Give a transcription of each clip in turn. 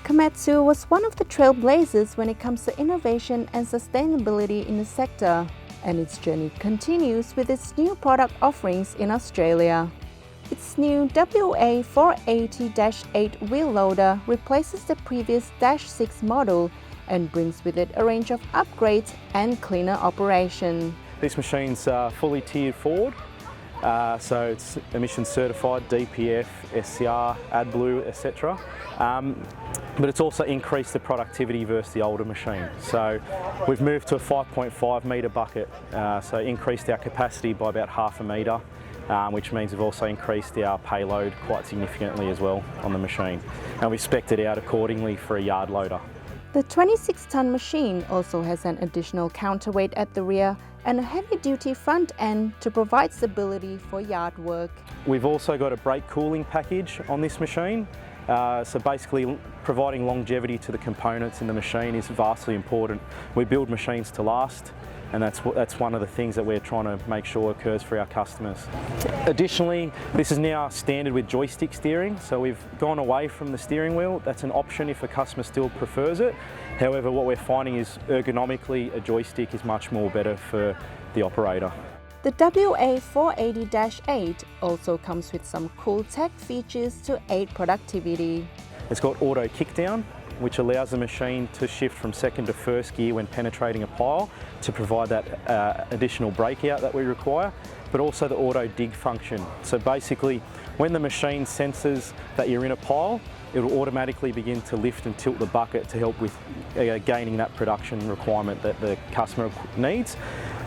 Komatsu was one of the trailblazers when it comes to innovation and sustainability in the sector, and its journey continues with its new product offerings in Australia. Its new WA480-8 wheel loader replaces the previous -6 model and brings with it a range of upgrades and cleaner operation. This machine's fully tiered forward, so it's emissions certified, DPF, SCR, AdBlue, etc. But it's also increased the productivity versus the older machine. So we've moved to a 5.5 metre bucket, so increased our capacity by about half a metre, which means we've also increased our payload quite significantly as well on the machine. And we spec'd it out accordingly for a yard loader. The 26-ton machine also has an additional counterweight at the rear and a heavy-duty front end to provide stability for yard work. We've also got a brake cooling package on this machine. So basically providing longevity to the components in the machine is vastly important. We build machines to last, and that's one of the things that we're trying to make sure occurs for our customers. Additionally, this is now standard with joystick steering, so we've gone away from the steering wheel. That's an option if a customer still prefers it. However, what we're finding is ergonomically a joystick is much more better for the operator. The WA480-8 also comes with some cool tech features to aid productivity. It's got auto kickdown, which allows the machine to shift from second to first gear when penetrating a pile to provide that additional breakout that we require, but also the auto dig function. So basically, when the machine senses that you're in a pile, it will automatically begin to lift and tilt the bucket to help with gaining that production requirement that the customer needs.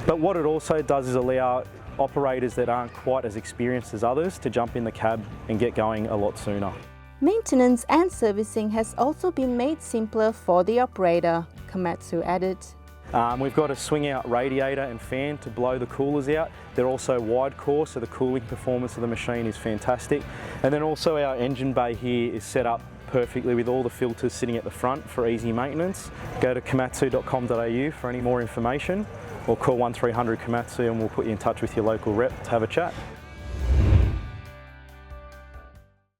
But what it also does is allow operators that aren't quite as experienced as others to jump in the cab and get going a lot sooner. Maintenance and servicing has also been made simpler for the operator, Komatsu added. We've got a swing-out radiator and fan to blow the coolers out. They're also wide core, so the cooling performance of the machine is fantastic. And then also our engine bay here is set up perfectly with all the filters sitting at the front for easy maintenance. Go to komatsu.com.au for any more information, or call 1300 Komatsu and we'll put you in touch with your local rep to have a chat.